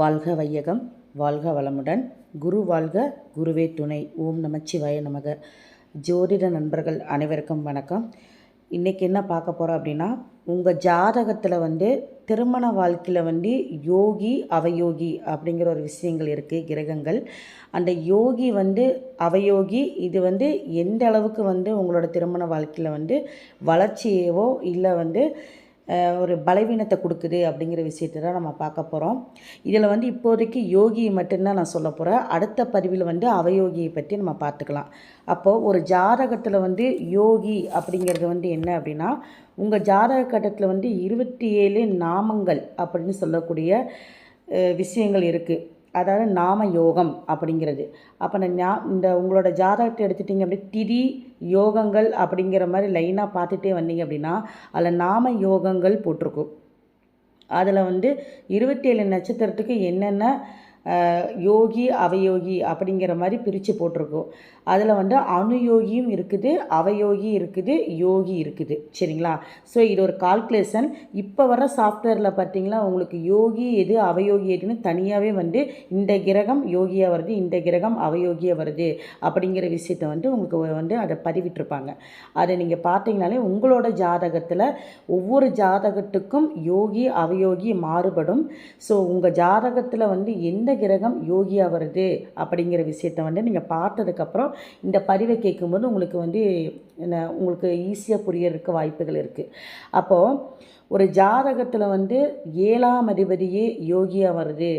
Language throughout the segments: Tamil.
வாழ்க வையகம், வாழ்க வளமுடன். குரு வாழ்க, குருவே துணை. ஓம் நமச்சிவாய நமக. ஜோதிட நண்பர்கள் அனைவருக்கும் வணக்கம். இன்றைக்கி என்ன பார்க்க போகிறோம் அப்படின்னா, உங்கள் ஜாதகத்தில் திருமண வாழ்க்கையில் யோகி அவயோகி அப்படிங்கிற ஒரு விஷயங்கள் இருக்குது, கிரகங்கள். அந்த யோகி அவயோகி இது எந்த அளவுக்கு உங்களோட திருமண வாழ்க்கையில் வளர்ச்சியவோ இல்லை ஒரு பலவீனத்தை கொடுக்குது அப்படிங்கிற விஷயத்தை தான் நம்ம பார்க்க போகிறோம். இதில் இப்போதைக்கு யோகியை மட்டும்தான் நான் சொல்ல போகிறேன். அடுத்த பதிவில் அவயோகியை பற்றி நம்ம பார்த்துக்கலாம். அப்போது ஒரு ஜாதகத்தில் யோகி அப்படிங்கிறது என்ன அப்படின்னா, உங்கள் ஜாதக கட்டத்தில் 27 நாமங்கள் அப்படின்னு சொல்லக்கூடிய விஷயங்கள் இருக்குது. அதாவது நாம யோகம் அப்படிங்கிறது. அப்போ இந்த உங்களோட ஜாதகத்தை எடுத்துட்டிங்க அப்படி திதி யோகங்கள் அப்படிங்கிற மாதிரி லைனாக பார்த்துட்டே வந்தீங்க அப்படின்னா அதில் நாம யோகங்கள் போட்டிருக்கும். அதில் 27 நட்சத்திரத்துக்கு என்னென்ன யோகி அவயோகி அப்படிங்கிற மாதிரி பிரித்து போட்டிருக்கோம். அதில் அனுயோகியும் இருக்குது, அவயோகி இருக்குது, யோகி இருக்குது. சரிங்களா? ஸோ இது ஒரு கால்குலேஷன். இப்போ வர சாஃப்ட்வேரில் பார்த்தீங்களா உங்களுக்கு யோகி எது அவயோகி எதுன்னு தனியாகவே இந்த கிரகம் யோகியாக வருது, இந்த கிரகம் அவயோகியாக வருது அப்படிங்கிற விஷயத்தை உங்களுக்கு அதை பதிவிட்டிருப்பாங்க. அதை நீங்கள் பார்த்தீங்கனாலே உங்களோட ஜாதகத்தில் ஒவ்வொரு ஜாதகத்துக்கும் யோகி அவயோகி மாறுபடும். ஸோ உங்கள் ஜாதகத்தில் எந்த கிரகம் யோகியாக வருது அப்படிங்கிற விஷயத்தை நீங்கள் பார்த்ததுக்கப்புறம் இந்த பதிவை கேட்கும்போது உங்களுக்கு உங்களுக்கு ஈஸியாக புரியறதுக்கு வாய்ப்புகள் இருக்குது. அப்போது ஒரு ஜாதகத்தில் 7ஆம் அதிபதியே யோகியாக வருது,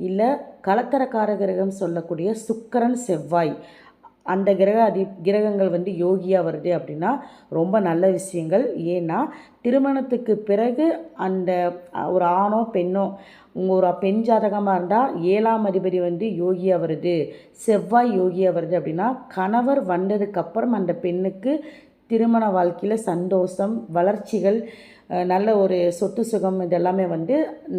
இல்லை கலத்தரக்கார கிரகம் சொல்லக்கூடிய சுக்கிரன் செவ்வாய் அந்த கிரகங்கள் யோகியாக வருது அப்படின்னா ரொம்ப நல்ல விஷயங்கள். ஏன்னா திருமணத்துக்கு பிறகு அந்த ஒரு ஆணோ பெண்ணோ ஒரு பெண் ஜாதகமாக இருந்தால் 7ஆம் அதிபதி யோகியாக வருது, செவ்வாய் யோகியாக வருது அப்படின்னா கணவர் வந்ததுக்கப்புறம் அந்த பெண்ணுக்கு திருமண வாழ்க்கையில் சந்தோஷம், வளர்ச்சிகள், நல்ல ஒரு சொத்து சுகம் இதெல்லாமே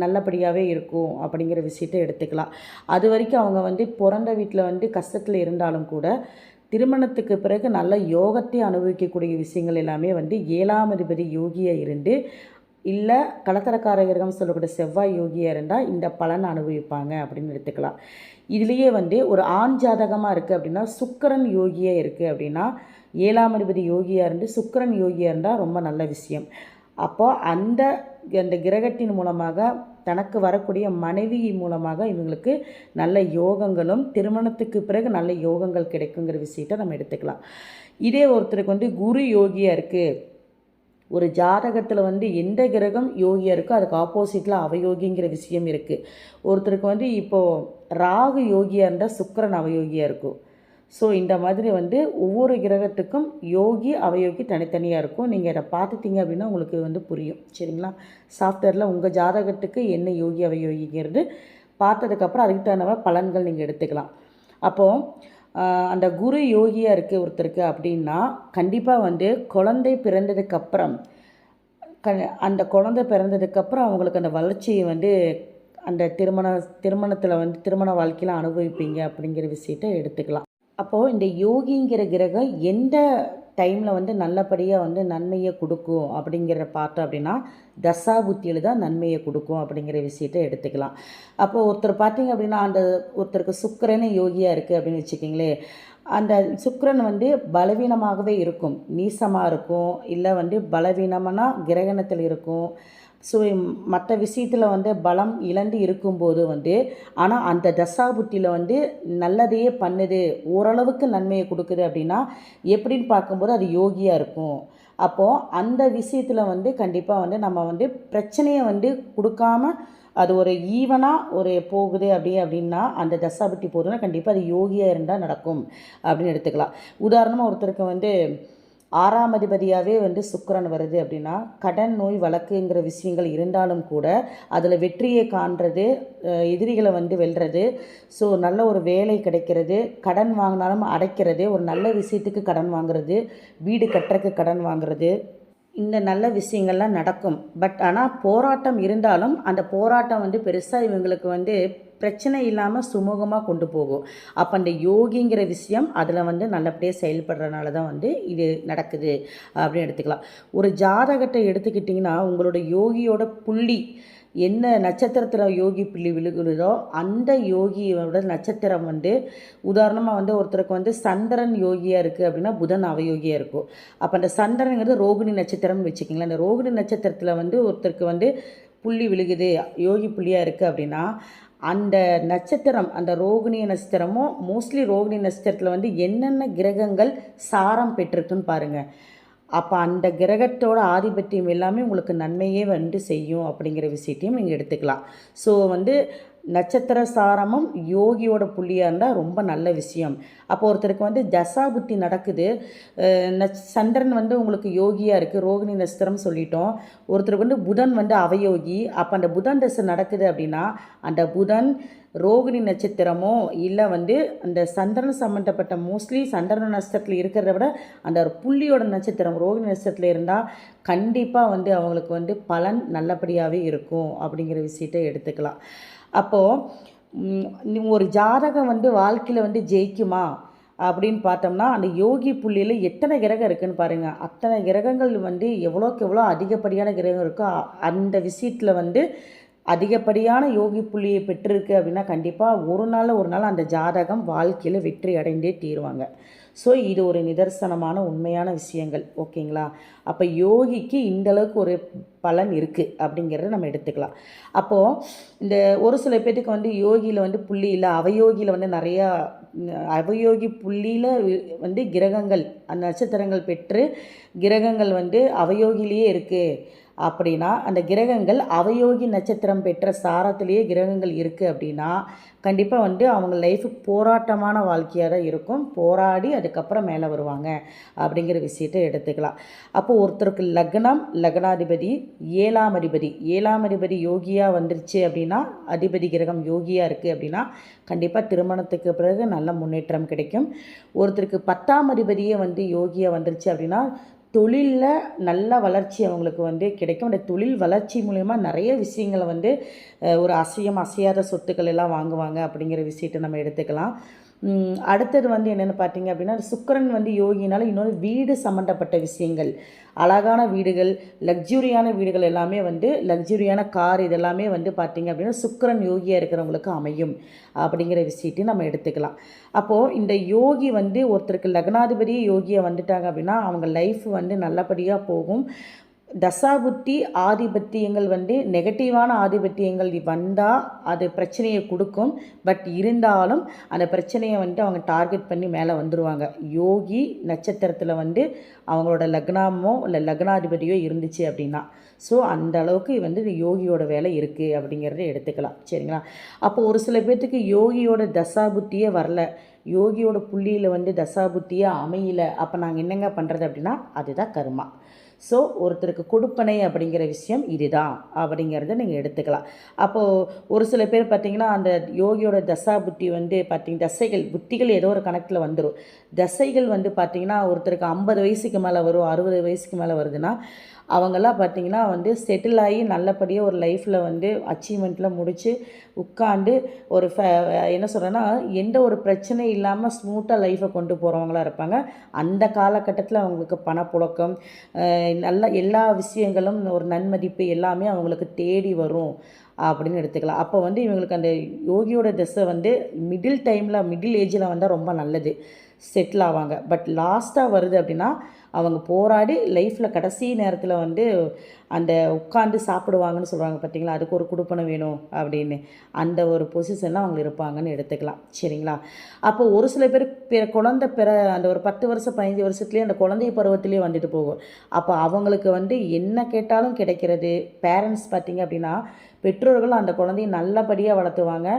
நல்லபடியாகவே இருக்கும் அப்படிங்கிற விஷயத்தை எடுத்துக்கலாம். அது வரைக்கும் அவங்க பிறந்த வீட்டில் கஷ்டத்தில் இருந்தாலும் கூட திருமணத்துக்கு பிறகு நல்ல யோகத்தை அனுபவிக்கக்கூடிய விஷயங்கள் எல்லாமே 7ஆம் அதிபதி யோகியாக இருந்து இல்லை கலத்தரக்கார கிரகம் சொல்லக்கூடிய செவ்வாய் யோகியாக இருந்தால் இந்த பலனை அனுபவிப்பாங்க அப்படின்னு எடுத்துக்கலாம். இதுலேயே ஒரு ஆண் ஜாதகமாக இருக்குது அப்படின்னா சுக்கிரன் யோகியாக இருக்குது அப்படின்னா 7ஆம் அதிபதி யோகியாக இருந்து சுக்கிரன் யோகியாக இருந்தால் ரொம்ப நல்ல விஷயம். அப்போது அந்த கிரகத்தின் மூலமாக தனக்கு வரக்கூடிய மனைவி மூலமாக இவங்களுக்கு நல்ல யோகங்களும் திருமணத்துக்கு பிறகு நல்ல யோகங்கள் கிடைக்குங்கிற விஷயத்தை நம்ம எடுத்துக்கலாம். இதே ஒருத்தருக்கு குரு யோகியாக இருக்குது, ஒரு ஜாதகத்தில் எந்த கிரகம் யோகியாக இருக்கோ அதுக்கு ஆப்போசிட்டில் அவயோகிங்கிற விஷயம் இருக்குது. ஒருத்தருக்கு இப்போது ராகு யோகியாக இருந்தால் சுக்கிரன் அவயோகியாக இருக்கும். ஸோ இந்த மாதிரி ஒவ்வொரு கிரகத்துக்கும் யோகி அவயோகி தனித்தனியாக இருக்கும். நீங்கள் இதை பார்த்துட்டீங்க அப்படின்னா உங்களுக்கு புரியும். சரிங்களா? சாஃப்ட்வேரில் உங்கள் ஜாதகத்துக்கு என்ன யோகி அவயோகிங்கிறது பார்த்ததுக்கப்புறம் அதுக்கு தகுந்த பலன்கள் நீங்கள் எடுத்துக்கலாம். அப்போது அந்த குரு யோகியாக இருக்குது ஒருத்தருக்கு அப்படின்னா கண்டிப்பாக குழந்தை பிறந்ததுக்கப்புறம் அந்த குழந்தை பிறந்ததுக்கப்புறம் அவங்களுக்கு அந்த வளர்ச்சியை அந்த திருமணத்தில் திருமண வாழ்க்கையில் அனுபவிப்பீங்க அப்படிங்கிற விஷயத்தை எடுத்துக்கலாம். அப்போது இந்த யோகிங்கிற கிரகம் எந்த டைமில் நல்லபடியாக நன்மையை கொடுக்கும் அப்படிங்கிற பார்த்தோம் அப்படின்னா தசாபுத்தியில் தான் நன்மையை கொடுக்கும் அப்படிங்கிற விஷயத்தை எடுத்துக்கலாம். அப்போது ஒருத்தர் பார்த்திங்க அப்படின்னா அந்த ஒருத்தருக்கு சுக்கிரனே யோகியாக இருக்குது அப்படின்னு வச்சுக்கிங்களேன், அந்த சுக்கிரன் பலவீனமாகவே இருக்கும், நீசமாக இருக்கும், இல்லை பலவீனமான கிரகணத்தில் இருக்கும். ஸோ மற்ற விஷயத்தில் பலம் இழந்து இருக்கும்போது ஆனால் அந்த தசாபுத்தியில் நல்லதையே பண்ணுது, ஓரளவுக்கு நன்மையை கொடுக்குது அப்படின்னா எப்படின்னு பார்க்கும்போது அது யோகியாக இருக்கும். அப்போது அந்த விஷயத்தில் கண்டிப்பாக நம்ம பிரச்சனையை கொடுக்காம அது ஒரு ஈவனாக ஒரு போகுது அப்படின்னா அந்த தசாபுத்தி போகுதுன்னா கண்டிப்பாக அது யோகியாக இருந்தால் நடக்கும் அப்படின்னு எடுத்துக்கலாம். உதாரணமாக ஒருத்தருக்கு 6ஆம் அதிபதியாகவே சுக்கிரன் வருது அப்படின்னா கடன் நோய் வழக்குங்கிற விஷயங்கள் இருந்தாலும் கூட அதில் வெற்றியை காண்றது, எதிரிகளை வெல்றது, ஸோ நல்ல ஒரு வேலை கிடைக்கிறது, கடன் வாங்கினாலும் அடைக்கிறது, ஒரு நல்ல விஷயத்துக்கு கடன் வாங்குறது, வீடு கட்டுறதுக்கு கடன் வாங்குறது, இந்த நல்ல விஷயங்கள்லாம் நடக்கும். பட் ஆனால் போராட்டம் இருந்தாலும் அந்த போராட்டம் பெருசாக இவங்களுக்கு பிரச்சனை இல்லாமல் சுமூகமாக கொண்டு போகும். அப்போ அந்த யோகிங்கிற விஷயம் அதில் நல்லபடியாக செயல்படுறதுனால தான் இது நடக்குது அப்படின்னு எடுத்துக்கலாம். ஒரு ஜாதகத்தை எடுத்துக்கிட்டிங்கன்னா உங்களோட யோகியோட புள்ளி என்ன நட்சத்திரத்தில் யோகி புள்ளி விழுகுதோ அந்த யோகியோட நட்சத்திரம் வந்து உதாரணமாக வந்து ஒருத்தருக்கு வந்து சந்திரன் யோகியாக இருக்குது அப்படின்னா புதன் அவயோகியாக இருக்கும். அப்போ அந்த சந்திரனுங்கிறது ரோகிணி நட்சத்திரம்னு வச்சுக்கிங்களேன். அந்த ரோகிணி நட்சத்திரத்தில் வந்து ஒருத்தருக்கு வந்து புள்ளி விழுகுது, யோகி புள்ளியாக இருக்குது அப்படின்னா அந்த நட்சத்திரம், அந்த ரோகிணி நட்சத்திரமும் மோஸ்ட்லி ரோகிணி நட்சத்திரத்தில் வந்து என்னென்ன கிரகங்கள் சாரம் பெற்றிருக்குன்னு பாருங்கள். அப்போ அந்த கிரகத்தோட ஆதிபத்தியம் எல்லாமே உங்களுக்கு நன்மையே வந்து செய்யும் அப்படிங்கிற விஷயத்தையும் நீங்கள் எடுத்துக்கலாம். ஸோ வந்து நட்சத்திர சாரமும் யோகியோட புள்ளியாக இருந்தால் ரொம்ப நல்ல விஷயம். அப்போ ஒருத்தருக்கு வந்து தசாபுத்தி நடக்குது, சந்திரன் வந்து உங்களுக்கு யோகியாக இருக்குது, ரோகிணி நட்சத்திரம் சொல்லிட்டோம். ஒருத்தருக்கு வந்து புதன் வந்து அவயோகி. அப்போ அந்த புதன் தசை நடக்குது அப்படின்னா அந்த புதன் ரோகிணி நட்சத்திரமோ இல்லை வந்து அந்த சந்திரன் சம்மந்தப்பட்ட மோஸ்ட்லி சந்திரன் நட்சத்திரத்தில் இருக்கிறத விட அந்த புள்ளியோட நட்சத்திரம் ரோகிணி நட்சத்திரத்தில் இருந்தால் கண்டிப்பாக வந்து அவங்களுக்கு வந்து பலன் நல்லபடியாகவே இருக்கும் அப்படிங்கிற விஷயத்தை எடுத்துக்கலாம். அப்போது ஒரு ஜாதகம் வந்து வாழ்க்கையில் வந்து ஜெயிக்குமா அப்படின்னு பார்த்தோம்னா அந்த யோகி புள்ளியில் எத்தனை கிரகம் இருக்குதுன்னு பாருங்கள். அத்தனை கிரகங்கள் வந்து எவ்வளோக்கு எவ்வளோ அதிகப்படியான கிரகம் இருக்கோ அந்த விஷயத்தில் வந்து அதிகப்படியான யோகி புள்ளியை பெற்றிருக்கு அப்படின்னா கண்டிப்பாக ஒரு நாள் அந்த ஜாதகம் வாழ்க்கையில் வெற்றி அடைந்தே தீருவாங்க. ஸோ இது ஒரு நிதர்சனமான உண்மையான விஷயங்கள். ஓகேங்களா? அப்போ யோகிக்கு இந்தளவுக்கு ஒரு பலன் இருக்குது அப்படிங்கிறத நம்ம எடுத்துக்கலாம். அப்போது இந்த ஒரு சில பேர்த்துக்கு வந்து யோகியில் வந்து புள்ளி இல்லை, அவயோகியில் வந்து நிறையா அவயோகி புள்ளியில் வந்து கிரகங்கள் அந்த நட்சத்திரங்கள் பெற்று கிரகங்கள் வந்து அவயோகிலேயே இருக்குது அப்படின்னா அந்த கிரகங்கள் அவயோகி நட்சத்திரம் பெற்ற சாரத்திலேயே கிரகங்கள் இருக்குது அப்படின்னா கண்டிப்பாக வந்து அவங்க லைஃபு போராட்டமான வாழ்க்கையாக தான் இருக்கும். போராடி அதுக்கப்புறம் மேலே வருவாங்க அப்படிங்கிற விஷயத்தை எடுத்துக்கலாம். அப்போது ஒருத்தருக்கு லக்னம், லக்னாதிபதி, ஏழாம் அதிபதி யோகியாக வந்துருச்சு அப்படின்னா, அதிபதி கிரகம் யோகியாக இருக்குது அப்படின்னா கண்டிப்பாக திருமணத்துக்கு பிறகு நல்ல முன்னேற்றம் கிடைக்கும். ஒருத்தருக்கு 10ஆம் அதிபதியே வந்து யோகியாக வந்துருச்சு அப்படின்னா தொழிலில் நல்ல வளர்ச்சி அவங்களுக்கு வந்து கிடைக்கும். அந்த தொழில் வளர்ச்சி மூலயமா நிறைய விஷயங்களை வந்து ஒரு அசையாத சொத்துக்கள் எல்லாம் வாங்குவாங்க அப்படிங்கிற விஷயத்தை நம்ம எடுத்துக்கலாம். அடுத்தது வந்து என்னென்னு பார்த்தீங்க அப்படின்னா சுக்கிரன் வந்து யோகினால இன்னொரு வீடு சம்மந்தப்பட்ட விஷயங்கள், அழகான வீடுகள், லக்ஸுரியான வீடுகள் எல்லாமே வந்து லக்ஸுரியான கார் இதெல்லாமே வந்து பார்த்திங்க அப்படின்னா சுக்கிரன் யோகியாக இருக்கிறவங்களுக்கு அமையும் அப்படிங்கிற விஷயத்தையும் நம்ம எடுத்துக்கலாம். அப்போது இந்த யோகி வந்து ஒருத்தருக்கு லக்னாதிபதியே யோகியாக வந்துட்டாங்க அப்படின்னா அவங்க லைஃப் வந்து நல்லபடியாக போகும். தசாபுத்தி ஆதிபத்தியங்கள் வந்து நெகட்டிவான ஆதிபத்தியங்கள் வந்தால் அது பிரச்சனையை கொடுக்கும். பட் இருந்தாலும் அந்த பிரச்சனையை வந்து அவங்க டார்கெட் பண்ணி மேலே வந்துடுவாங்க. யோகி நட்சத்திரத்தில் வந்து அவங்களோட லக்னமோ இல்லை லக்னாதிபதியோ இருந்துச்சு அப்படின்னா ஸோ அந்த அளவுக்கு வந்து யோகியோட வேலை இருக்குது அப்படிங்கிறத எடுத்துக்கலாம். சரிங்களா? அப்போது ஒரு சில பேர்த்துக்கு யோகியோட தசாபுத்தியே வரல, யோகியோட புள்ளியில் வந்து தசாபுத்தியே அமையல, அப்போ நாங்கள் என்னங்க பண்ணுறது அப்படின்னா அதுதான் கர்மா. ஸோ ஒருத்தருக்கு கொடுப்பனை அப்படிங்கிற விஷயம் இதுதான் அப்படிங்கிறத நீங்கள் எடுத்துக்கலாம். அப்போது ஒரு சில பேர் பார்த்திங்கன்னா அந்த யோகியோட தசா புத்தி வந்து தசைகள் புத்திகள் ஏதோ ஒரு கணக்கில் வந்துடும். தசைகள் வந்து பார்த்திங்கன்னா ஒருத்தருக்கு 50 வயசுக்கு மேலே வரும், 60 வயசுக்கு மேலே வருதுன்னா அவங்கெல்லாம் பார்த்திங்கன்னா வந்து செட்டில் ஆகி நல்லபடியாக ஒரு லைஃப்பில் வந்து அச்சீவ்மெண்ட்டில் முடித்து உட்காந்து ஒரு என்ன சொல்கிறேன்னா எந்த ஒரு பிரச்சனை இல்லாமல் ஸ்மூத்தாக லைஃப்பை கொண்டு போகிறவங்களாக இருப்பாங்க. அந்த காலகட்டத்தில் அவங்களுக்கு பணப்புழக்கம் நல்ல எல்லா விஷயங்களும் ஒரு நன்மதிப்பு எல்லாமே அவங்களுக்கு தேடி வரும் அப்படின்னு எடுத்துக்கலாம். அப்போ வந்து இவங்களுக்கு அந்த யோகியோட திசை வந்து மிடில் ஏஜில் வந்தால் ரொம்ப நல்லது, செட்டில் ஆவாங்க. பட் லாஸ்ட்டாக வருது அப்படின்னா அவங்க போராடி லைஃப்பில் கடைசி நேரத்தில் வந்து அந்த உட்காந்து சாப்பிடுவாங்கன்னு சொல்கிறாங்க பார்த்தீங்களா, அதுக்கு ஒரு குடுப்பனை வேணும் அப்படின்னு அந்த ஒரு பொசிஷனில் அவங்க இருப்பாங்கன்னு எடுத்துக்கலாம். சரிங்களா? அப்போ ஒரு சில பேர் குழந்தை அந்த ஒரு 10 வருஷம் 15 வருஷத்துலேயே அந்த குழந்தை பருவத்திலே வந்துட்டு போகும். அப்போ அவங்களுக்கு வந்து என்ன கேட்டாலும் கிடைக்கிறது. பேரண்ட்ஸ் பார்த்திங்க அப்படின்னா பெற்றோர்கள் அந்த குழந்தைய நல்லபடியாக வளர்த்துவாங்க.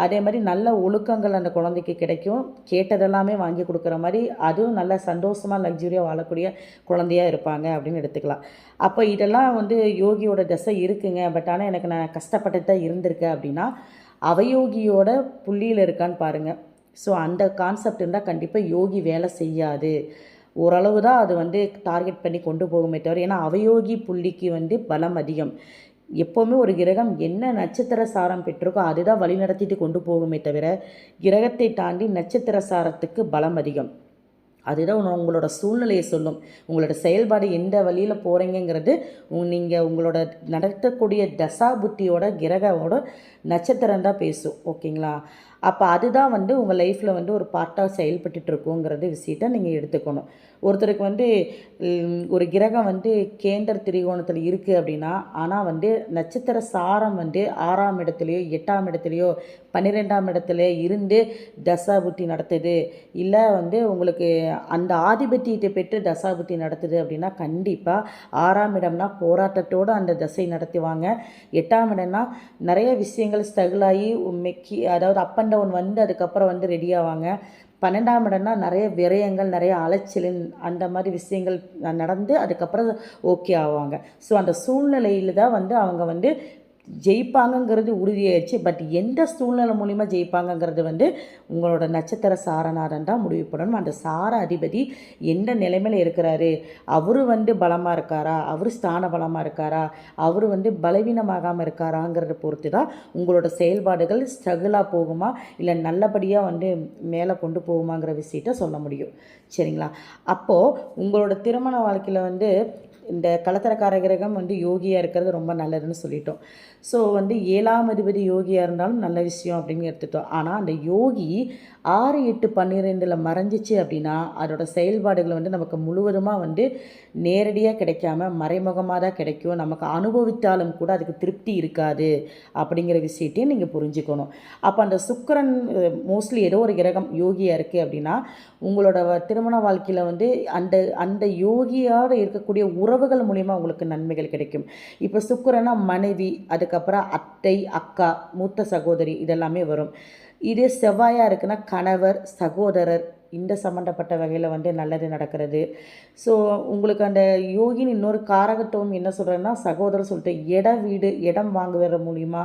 அதே மாதிரி நல்ல ஒழுக்கங்கள் அந்த குழந்தைக்கு கிடைக்கும். கேட்டதெல்லாமே வாங்கி கொடுக்குற மாதிரி அதுவும் நல்ல சந்தோஷமாக லக்ஸுரியாக வாழக்கூடிய குழந்தையாக இருப்பாங்க அப்படின்னு எடுத்துக்கலாம். அப்போ இதெல்லாம் வந்து யோகியோட தசை இருக்குங்க. பட் ஆனால் எனக்கு நான் கஷ்டப்பட்டு தான் இருந்திருக்கேன் அப்படின்னா அவயோகியோட புள்ளியில் இருக்கான்னு பாருங்கள். ஸோ அந்த கான்செப்ட் இருந்தால் கண்டிப்பாக யோகி வேலை செய்யாது. ஓரளவு தான் அது வந்து டார்கெட் பண்ணி கொண்டு போகுமே தவிர, ஏன்னா அவயோகி புள்ளிக்கு வந்து பலம் அதிகம். எப்போவுமே ஒரு கிரகம் என்ன நட்சத்திர சாரம் பெற்றிருக்கோ அதுதான் வழிநடத்திட்டு கொண்டு போகுமே தவிர கிரகத்தை தாண்டி நட்சத்திர சாரத்துக்கு பலம் அதிகம். அதுதான் உங்களோட சூழ்நிலையை சொல்லும். உங்களோட செயல்பாடு எந்த வழியில் போகிறீங்கிறது நீங்கள் உங்களோட நடத்தக்கூடிய தசா புத்தியோட கிரகவோட நட்சத்திரம் தான் பேசும். ஓகேங்களா? அப்போ அதுதான் உங்கள் லைஃப்பில் ஒரு பார்ட்டாக செயல்பட்டுட்டு இருக்குங்கிறது விஷயத்தை நீங்கள் எடுத்துக்கணும். ஒருத்தருக்கு ஒரு கிரகம் கேந்திர திரிகோணத்தில் இருக்குது அப்படின்னா, ஆனால் நட்சத்திர சாரம் 6ஆம் இடத்துலையோ 8ஆம் இடத்துலையோ 12ஆம் இடத்துல இருந்து தசாபுத்தி நடத்துது, இல்லை உங்களுக்கு அந்த ஆதிபத்தியத்தை பெற்று தசாபுத்தி நடத்துது அப்படின்னா, கண்டிப்பாக 6ஆம் இடம்னா போராட்டத்தோடு அந்த தசை நடத்துவாங்க. 8ஆம் இடம்னா நிறைய விஷயங்கள் ஸ்ட்ரகிள் ஆகி அதாவது அப் அண்ட் டவுன் அதுக்கப்புறம் ரெடி ஆவாங்க. 12ஆம் இடம்னா நிறைய விரயங்கள், நிறைய அலைச்சல், அந்த மாதிரி விஷயங்கள் நடந்து அதுக்கப்புறம் ஓகே ஆவாங்க. ஸோ அந்த சூழ்நிலையில் தான் அவங்க ஜெயிப்பாங்கங்கிறது உறுதியாயிடுச்சு. பட் எந்த சூழ்நிலை மூலிமா ஜெயிப்பாங்கங்கிறது உங்களோட நட்சத்திர சாரநாதன் தான் முடிவு பண்ணணும். அந்த சார அதிபதி எந்த நிலைமையில் இருக்கிறாரு, அவரு பலமாக இருக்காரா, அவர் ஸ்தான பலமாக இருக்காரா, அவர் பலவீனமாகாமல் இருக்காராங்கிறத பொறுத்து தான் உங்களோட செயல்பாடுகள் ஸ்ட்ரகிளாக போகுமா, இல்லை நல்லபடியாக மேலே கொண்டு போகுமாங்கிற விஷயத்த சொல்ல முடியும். சரிங்களா? அப்போது உங்களோட திருமண வாழ்க்கையில் இந்த கலத்தரக்கார கிரகம் யோகியாக இருக்கிறது ரொம்ப நல்லதுன்னு சொல்லிட்டோம். ஸோ 7ஆம் அதிபதி யோகியாக இருந்தாலும் நல்ல விஷயம் அப்படின்னு எடுத்துட்டோம். ஆனால் அந்த யோகி 6, 8, 12 மறைஞ்சிச்சு அப்படின்னா அதோட செயல்பாடுகள் நமக்கு முழுவதுமாக நேரடியாக கிடைக்காம மறைமுகமாக தான் கிடைக்கும். நமக்கு அனுபவித்தாலும் கூட அதுக்கு திருப்தி இருக்காது அப்படிங்கிற விஷயத்தையும் நீங்கள் புரிஞ்சுக்கணும். அப்போ அந்த சுக்கிரன் மோஸ்ட்லி ஏதோ ஒரு கிரகம் யோகியாக இருக்குது அப்படின்னா உங்களோட திருமண வாழ்க்கையில் அந்த அந்த யோகியோடு இருக்கக்கூடிய உறவுகள் மூலிமா உங்களுக்கு நன்மைகள் கிடைக்கும். இப்போ சுக்கிரனா மனைவி, அதுக்கப்புறம் அத்தை, அக்கா, மூத்த சகோதரி இதெல்லாமே வரும். இதே செவ்வாயாக இருக்குன்னா கணவர், சகோதரர், இந்த சம்மந்தப்பட்ட வகையில் நல்லது நடக்கிறது. ஸோ உங்களுக்கு அந்த யோகின்னு இன்னொரு காரகத்துவம் என்ன சொல்கிறேன்னா சகோதரர் சொல்லிட்டு இடம் வாங்குவது மூலிமா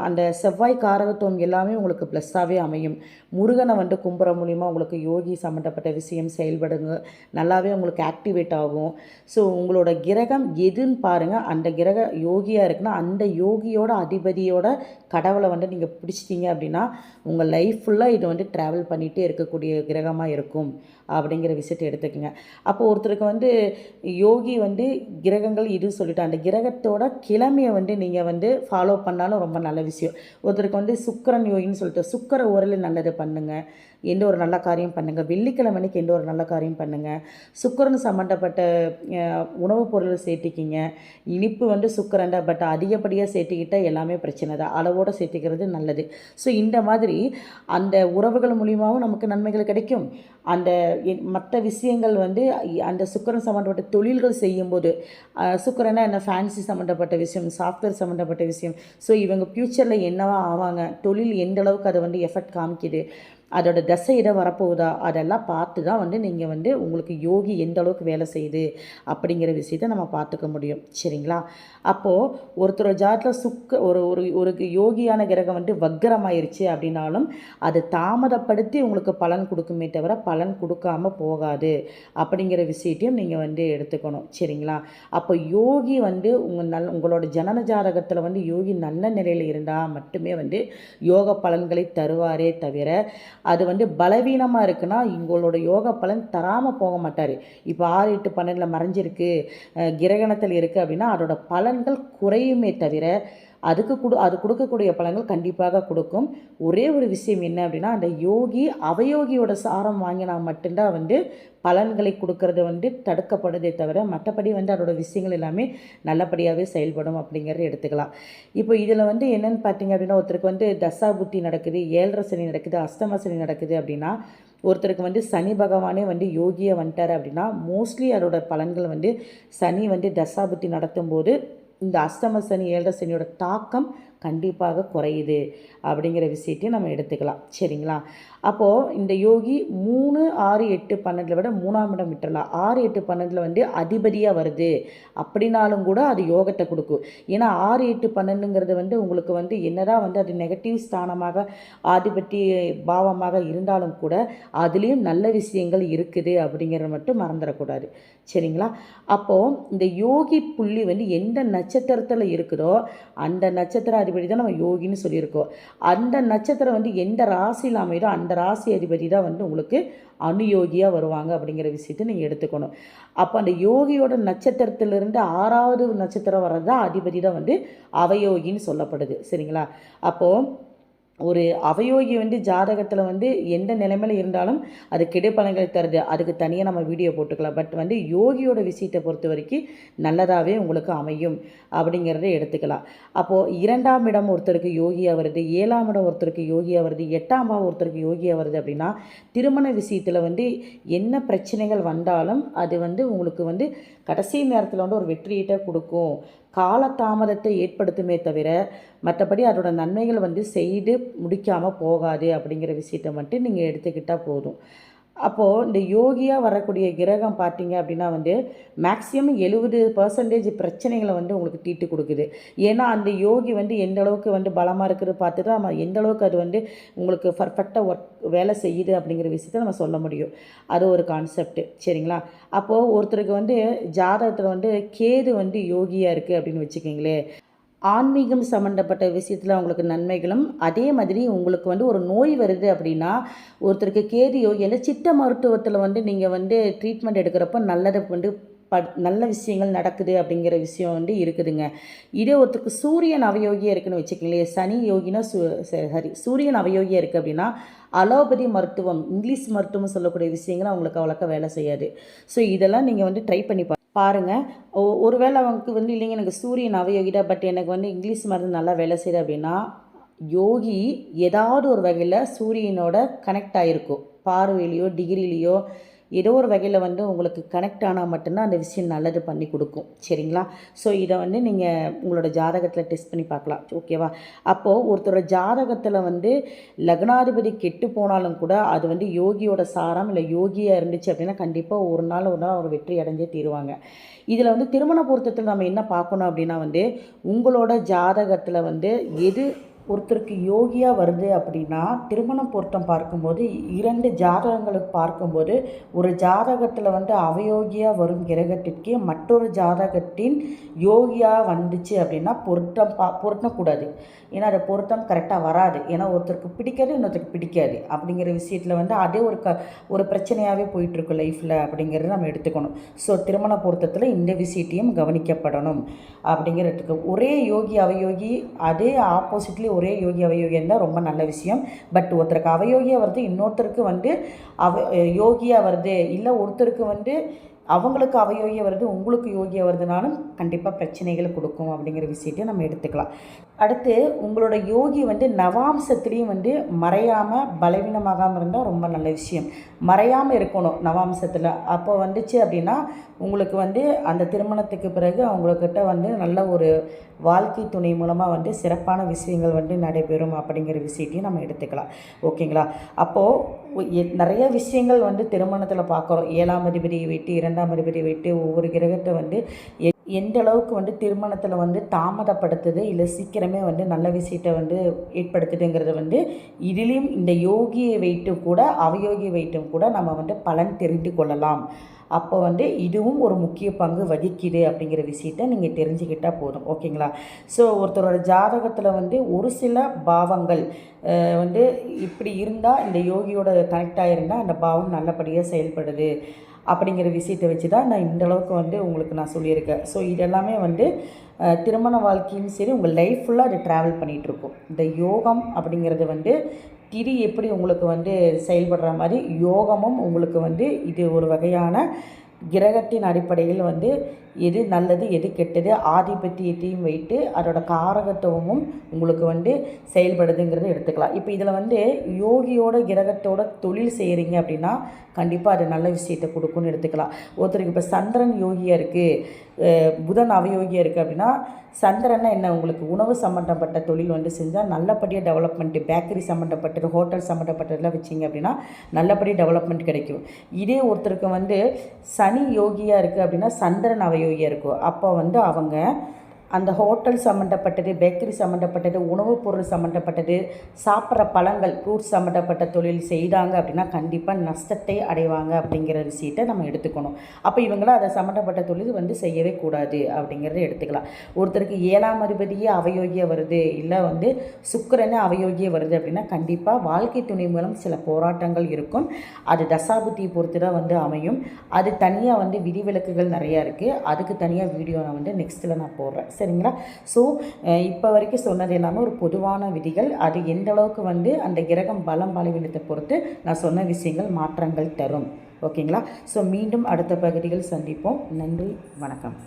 அந்த செவ்வாய் காரகத்துவம் எல்லாமே உங்களுக்கு ப்ளஸ்ஸாகவே அமையும். முருகனை கும்புற மூலிமா உங்களுக்கு யோகி சம்மந்தப்பட்ட விஷயம் செயல்படுங்க, நல்லாவே உங்களுக்கு ஆக்டிவேட் ஆகும். ஸோ உங்களோட கிரகம் எதுன்னு பாருங்கள். அந்த கிரக யோகியாக இருக்குன்னா அந்த யோகியோட அதிபதியோட கடவுளை நீங்கள் பிடிச்சிட்டிங்க அப்படின்னா உங்கள் லைஃப் ஃபுல்லாக இது ட்ராவல் பண்ணிகிட்டே இருக்கக்கூடிய கிரகமாக இருக்கும் அப்படிங்கிற விஷயத்தை எடுத்துக்கோங்க. அப்போ ஒருத்தருக்கு யோகி கிரகங்கள் இது சொல்லிட்டு அந்த கிரகத்தோட கிழமையை நீங்கள் ஃபாலோ பண்ணாலும் ரொம்ப நல்ல விஷயம். ஒருத்தருக்கு சுக்கிரன் யோகின்னு சொல்லிட்டு சுக்கிர ஓரலில் நல்லது பண்ணுங்கள், எந்த ஒரு நல்ல காரியம் பண்ணுங்கள். வெள்ளிக்கிழமைக்கு எந்த ஒரு நல்ல காரியம் பண்ணுங்கள். சுக்கிரன் சம்மந்தப்பட்ட உணவுப் பொருள் சேர்த்திக்கிங்க. இனிப்பு சுக்கிரன் தான், பட் அதிகப்படியாக சேர்த்திக்கிட்டால் எல்லாமே பிரச்சனை தான். அளவோடு சேர்த்திக்கிறது நல்லது. ஸோ இந்த மாதிரி அந்த உறவுகள் மூலியமாகவும் நமக்கு நன்மைகள் கிடைக்கும். அந்த மற்ற விஷயங்கள் அந்த சுக்கிரன் சம்மந்தப்பட்ட தொழில்கள் செய்யும்போது, சுக்கிரனா என்ன ஃபேன்சி சம்மந்தப்பட்ட விஷயம், சாஃப்ட்வேர் சம்மந்தப்பட்ட விஷயம். ஸோ இவங்க ஃப்யூச்சரில் என்னவா ஆவாங்க, தொழில் எந்த அளவுக்கு அதை எஃபெக்ட் காமிக்குது, அதோட தசை இதை வரப்போகுதா, அதெல்லாம் பார்த்து தான் நீங்கள் உங்களுக்கு யோகி எந்த அளவுக்கு வேலை செய்யுது அப்படிங்கிற விஷயத்தை நம்ம பார்த்துக்க முடியும். சரிங்களா? அப்போது ஒருத்தர் ஜாதத்தில் ஒரு ஒரு ஒரு யோகியான கிரகம் வக்ரமாயிருச்சு அப்படின்னாலும் அது தாமதப்படுத்தி உங்களுக்கு பலன் கொடுக்குமே தவிர பலன் கொடுக்காமல் போகாது அப்படிங்கிற விஷயத்தையும் நீங்கள் எடுத்துக்கணும். சரிங்களா? அப்போ யோகி உங்களோட ஜனன ஜாதகத்தில் யோகி நல்ல நிலையில் இருந்தால் மட்டுமே யோக பலன்களை தருவாரே தவிர அது பலவீனமாக இருக்குன்னா உங்களோட யோக பலன் தராமல் போக மாட்டார். இப்போ 6, 8, 12 மறைஞ்சிருக்கு, கிரகணத்தில் இருக்குது அப்படின்னா அதோட பலன்கள் குறையுமே தவிர அது கொடுக்கக்கூடிய பலன்கள் கண்டிப்பாக கொடுக்கும். ஒரே ஒரு விஷயம் என்ன அப்படின்னா அந்த யோகி அவயோகியோட சாரம் வாங்கினா மட்டும்தான் பலன்களை கொடுக்கறது தடுக்கப்படுதே தவிர மற்றபடி அதோட விஷயங்கள் எல்லாமே நல்லபடியாகவே செயல்படும் அப்படிங்கிறத எடுத்துக்கலாம். இப்போ இதில் என்னென்னு பார்த்தீங்க அப்படின்னா ஒருத்தருக்கு தசாபுத்தி நடக்குது, 7.5 சனி நடக்குது, அஷ்டம சனி நடக்குது அப்படின்னா ஒருத்தருக்கு சனி பகவானே யோகியை வந்துட்டார் அப்படின்னா மோஸ்ட்லி அதோட பலன்கள் சனி தசாபுத்தி நடத்தும் போது இந்த அஷ்டம சனி 7.5 சனியோட தாக்கம் கண்டிப்பாக குறையுது அப்படிங்கிற விஷயத்தையும் நம்ம எடுத்துக்கலாம். சரிங்களா? அப்போது இந்த யோகி 3, 6, 8, 12 விட 3ஆம் இடம் விட்டுறலாம். 6, 8, 12 அதிபதியாக வருது அப்படின்னாலும் கூட அது யோகத்தை கொடுக்கும். ஏன்னா 6, 8, 12ங்கிறது உங்களுக்கு என்னதான் அது நெகட்டிவ் ஸ்தானமாக ஆதிபத்திய பாவமாக இருந்தாலும் கூட அதுலேயும் நல்ல விஷயங்கள் இருக்குது அப்படிங்கிறத மட்டும் மறந்துடக்கூடாது. சரிங்களா? அப்போது இந்த யோகி புள்ளி எந்த நட்சத்திரத்தில் இருக்குதோ அந்த நட்சத்திர அதிபதி தான் நம்ம யோகின்னு சொல்லியிருக்கோம். அந்த நட்சத்திரம் வந்து எந்த ராசியில் அமைதோ அந்த ராசி அதிபதி தான் வந்து உங்களுக்கு அனுயோகியாக வருவாங்க அப்படிங்கிற விஷயத்தை நீங்கள் எடுத்துக்கணும். அப்போ அந்த யோகியோட நட்சத்திரத்திலிருந்து 6வது நட்சத்திரம் வர்றது தான் அதிபதி தான் வந்து அவயோகின்னு சொல்லப்படுது. சரிங்களா? அப்போது ஒரு அவயோகி வந்து ஜாதகத்தில் வந்து எந்த நிலைமையில் இருந்தாலும் அது கெடுபலன்களை தருது. அதுக்கு தனியாக நம்ம வீடியோ போட்டுக்கலாம். பட் வந்து யோகியோட விஷயத்தை பொறுத்த வரைக்கும் நல்லதாகவே உங்களுக்கு அமையும் அப்படிங்கிறத எடுத்துக்கலாம். அப்போது 2ஆம் இடம் ஒருத்தருக்கு யோகியாக வருது, 7ஆம் இடம் ஒருத்தருக்கு யோகியாக வருது, 8ஆம் பாவம் ஒருத்தருக்கு யோகியாக வருது அப்படின்னா திருமண விஷயத்தில் வந்து என்ன பிரச்சனைகள் வந்தாலும் அது வந்து உங்களுக்கு வந்து கடைசி நேரத்தில் வந்து ஒரு வெற்றியீட்டை கொடுக்கும். காலதாமதத்தை ஏற்படுத்துமே தவிர மற்றபடி அதோட நன்மைகள் வந்து செய்து முடிக்காமல் போகாது அப்படிங்கிற விஷயத்தை மட்டும் நீங்கள் எடுத்துக்கிட்டால் போதும். அப்போது இந்த யோகியாக வரக்கூடிய கிரகம் பார்த்தீங்க அப்படின்னா வந்து மேக்ஸிமம் 70% பிரச்சனைகளை வந்து உங்களுக்கு தீட்டு கொடுக்குது. ஏன்னா அந்த யோகி வந்து எந்த அளவுக்கு வந்து பலமாக இருக்கிறது பார்த்துட்டு நம்ம எந்த அளவுக்கு அது வந்து உங்களுக்கு பர்ஃபெக்டாக வேலை செய்யுது அப்படிங்கிற விஷயத்த நம்ம சொல்ல முடியும். அது ஒரு கான்செப்ட்டு. சரிங்களா? அப்போது ஒருத்தருக்கு வந்து ஜாதகத்தில் வந்து கேது வந்து யோகியாக இருக்குது அப்படின்னு வச்சுக்கிங்களேன், ஆன்மீகம் சம்மந்தப்பட்ட விஷயத்தில் உங்களுக்கு நன்மைகளும், அதே மாதிரி உங்களுக்கு வந்து ஒரு நோய் வருது அப்படின்னா ஒருத்தருக்கு கேது யோகியில் சித்த மருத்துவத்தில் வந்து நீங்கள் வந்து ட்ரீட்மெண்ட் எடுக்கிறப்ப நல்லதை வந்து நல்ல விஷயங்கள் நடக்குது அப்படிங்கிற விஷயம் வந்து இருக்குதுங்க. இதே ஒருத்தருக்கு சூரியன் அவயோகியாக இருக்குதுன்னு வச்சுக்கோங்களேன், சனி யோகினா சூரியன் அவயோகியாக இருக்குது அப்படின்னா அலோபதி மருத்துவம், இங்கிலீஷ் மருத்துவம் சொல்லக்கூடிய விஷயங்கள் அவங்களுக்கு அவ்வளோக்கா வேலை செய்யாது. ஸோ இதெல்லாம் நீங்கள் வந்து ட்ரை பண்ணி பாருங்கள். ஒருவேளை அவங்களுக்கு வந்து இல்லைங்க எனக்கு சூரியன் அவயோகிதா பட் எனக்கு வந்து இங்கிலீஷ் மருந்து நல்லா வேலை செய்யுது அப்படின்னா யோகி ஏதாவது ஒரு வகையில் சூரியனோட கனெக்ட் ஆகிருக்கும். பார்வையிலையோ டிகிரிலேயோ ஏதோ ஒரு வகையில் வந்து உங்களுக்கு கனெக்ட் ஆனால் மட்டும்தான் அந்த விஷயம் நல்லது பண்ணி கொடுக்கும். சரிங்களா? ஸோ இதை வந்து நீங்கள் உங்களோட ஜாதகத்தில் டெஸ்ட் பண்ணி பார்க்கலாம். ஓகேவா? அப்போது ஒருத்தரோட ஜாதகத்தில் வந்து லக்னாதிபதி கெட்டு போனாலும் கூட அது வந்து யோகியோட சாரம் இல்லை யோகியாக இருந்துச்சு அப்படின்னா கண்டிப்பாக ஒரு நாள் அவர் வெற்றி அடைஞ்சே தீருவாங்க. இதில் வந்து திருமண பொருத்தத்தில் நம்ம என்ன பார்க்கணும் அப்படின்னா வந்து உங்களோட ஜாதகத்தில் வந்து எது ஒருத்தருக்கு யோகியாக வருது அப்படின்னா திருமணம் பொருத்தம் பார்க்கும்போது 2 ஜாதகங்களுக்கு பார்க்கும்போது ஒரு ஜாதகத்தில் வந்து அவயோகியாக வரும் கிரகத்திற்கே மற்றொரு ஜாதகத்தின் யோகியாக வந்துச்சு அப்படின்னா பொருத்தக்கூடாது. ஏன்னா அது பொருத்தம் கரெக்டாக வராது. ஏன்னா ஒருத்தருக்கு பிடிக்காது, இன்னொருத்தருக்கு பிடிக்காது அப்படிங்கிற விஷயத்தில் வந்து அதே ஒரு பிரச்சனையாகவே போயிட்டுருக்கு லைஃப்பில் அப்படிங்கிறத நம்ம எடுத்துக்கணும். ஸோ திருமண பொருத்தத்தில் இந்த விஷயத்தையும் கவனிக்கப்படணும் அப்படிங்கிறதுக்கு. ஒரே யோகி அவயோகி அதே ஆப்போசிட்லி ஒரே யோகி அவயோகியாக இருந்தால் ரொம்ப நல்ல விஷயம். பட் ஒருத்தருக்கு அவயோகியாக வருது, இன்னொருத்தருக்கு வந்து யோகியாக வருது, இல்லை ஒருத்தருக்கு வந்து அவங்களுக்கு அவயோகியாக வருது, உங்களுக்கு யோகியாக வருதுனாலும் கண்டிப்பாக பிரச்சனைகளை கொடுக்கும் அப்படிங்கிற விஷயத்தையும் நம்ம எடுத்துக்கலாம். அடுத்து உங்களோட யோகி வந்து நவாம்சத்துலேயும் வந்து மறையாமல் பலவீனமாகாமல் இருந்தால் ரொம்ப நல்ல விஷயம். மறையாமல் இருக்கணும் நவாம்சத்தில். அப்போ வந்துச்சு அப்படின்னா உங்களுக்கு வந்து அந்த திருமணத்துக்கு பிறகு அவங்கக்கிட்ட வந்து நல்ல ஒரு வாழ்க்கை துணை மூலமாக வந்து சிறப்பான விஷயங்கள் வந்து நடைபெறும் அப்படிங்கிற விஷயத்தையும் நம்ம எடுத்துக்கலாம். ஓகேங்களா? அப்போது நிறைய விஷயங்கள் வந்து திருமணத்தில் பார்க்குறோம். 7ஆம் அதிபதியை வைத்து 2ஆம் அதிபதியை வைத்து ஒவ்வொரு கிரகத்தை வந்து எந்த அளவுக்கு வந்து திருமணத்தில் வந்து தாமதப்படுத்துது இல்லை சீக்கிரமே வந்து நல்ல விஷயத்தை வந்து ஏற்படுத்துதுங்கிறத வந்து இதிலையும் இந்த யோகியை வைத்து கூட அவயோகியை வைத்தும் கூட நம்ம வந்து பலன் தெரிந்து கொள்ளலாம். அப்போ வந்து இதுவும் ஒரு முக்கிய பங்கு வகிக்குது அப்படிங்கிற விஷயத்த நீங்கள் தெரிஞ்சுக்கிட்டால் போதும். ஓகேங்களா? ஸோ ஒருத்தரோட ஜாதகத்தில் வந்து ஒரு சில பாவங்கள் வந்து இப்படி இருந்தால் இந்த யோகியோட கனெக்ட் ஆகிருந்தால் அந்த பாவம் நல்லபடியாக செயல்படுது அப்படிங்கிற விஷயத்தை வச்சு தான் நான் இந்தளவுக்கு வந்து உங்களுக்கு நான் சொல்லியிருக்கேன். ஸோ இதெல்லாமே வந்து திருமண வாழ்க்கையும் சரி உங்கள் லைஃப் ஃபுல்லாக அது ட்ராவல் பண்ணிகிட்ருக்கும். இந்த யோகம் அப்படிங்கிறது வந்து திரி எப்படி உங்களுக்கு வந்து செயல்படுற மாதிரி யோகமும் உங்களுக்கு வந்து இது ஒரு வகையான கிரகத்தின் அடிப்படையில் வந்து எது நல்லது எது கெட்டது ஆதிபத்தியத்தையும் வைத்து அதோட காரகத்துவமும் உங்களுக்கு வந்து செயல்படுதுங்கிறத எடுத்துக்கலாம். இப்போ இதில் வந்து யோகியோட கிரகத்தோட தொழில் செய்கிறீங்க அப்படின்னா கண்டிப்பாக அது நல்ல விஷயத்தை கொடுக்குன்னு எடுத்துக்கலாம். ஒருத்தருக்கு இப்போ சந்திரன் யோகியாக இருக்குது, புதன் அவயோகியாக இருக்குது அப்படின்னா சந்திரன்னா என்ன உங்களுக்கு உணவு சம்மந்தப்பட்ட தொழில் வந்து செஞ்சால் நல்லபடியாக டெவலப்மெண்ட்டு, பேக்கரி சம்மந்தப்பட்டது ஹோட்டல் சம்மந்தப்பட்டதெல்லாம் வச்சிங்க அப்படின்னா நல்லபடியாக டெவலப்மெண்ட் கிடைக்கும். இதே ஒருத்தருக்கு வந்து சனி யோகியாக இருக்குது அப்படின்னா சந்திரன் அவயோகியாக இருக்கும். அப்போ வந்து அவங்க அந்த ஹோட்டல் சம்மந்தப்பட்டது, பேக்கரி சம்மந்தப்பட்டது, உணவுப் பொருள் சம்மந்தப்பட்டது, சாப்பிட்ற பழங்கள், ஃப்ரூட்ஸ் சம்மந்தப்பட்ட தொழில் செய்தாங்க அப்படின்னா கண்டிப்பாக நஷ்டத்தை அடைவாங்க அப்படிங்கிற விஷயத்தை நம்ம எடுத்துக்கணும். அப்போ இவங்களும் அதை சம்மந்தப்பட்ட தொழில் வந்து செய்யவே கூடாது அப்படிங்கிறத எடுத்துக்கலாம். ஒருத்தருக்கு 7ஆம் அதிபதியே அவயோகியம் வருது, இல்லை வந்து சுக்கிரனே அவயோகியம் வருது அப்படின்னா கண்டிப்பாக வாழ்க்கை துணை மூலம் சில போராட்டங்கள் இருக்கும். அது தசாபுத்தியை பொறுத்து தான் வந்து அமையும். அது தனியாக வந்து விதிவிலக்குகள் நிறையா இருக்குது. அதுக்கு தனியாக வீடியோ நான் வந்து நெக்ஸ்ட்டில் நான் போடுறேன். சரிங்களா? ஸோ இப்போ வரைக்கும் சொன்னது எல்லாமே ஒரு பொதுவான விதிகள். அது எந்த அளவுக்கு வந்து அந்த கிரகம் பலம் பலவீனத்தை பொறுத்து நான் சொன்ன விஷயங்கள் மாற்றங்கள் தரும். ஓகேங்களா? ஸோ மீண்டும் அடுத்த பகுதிகள் சந்திப்போம். நன்றி, வணக்கம்.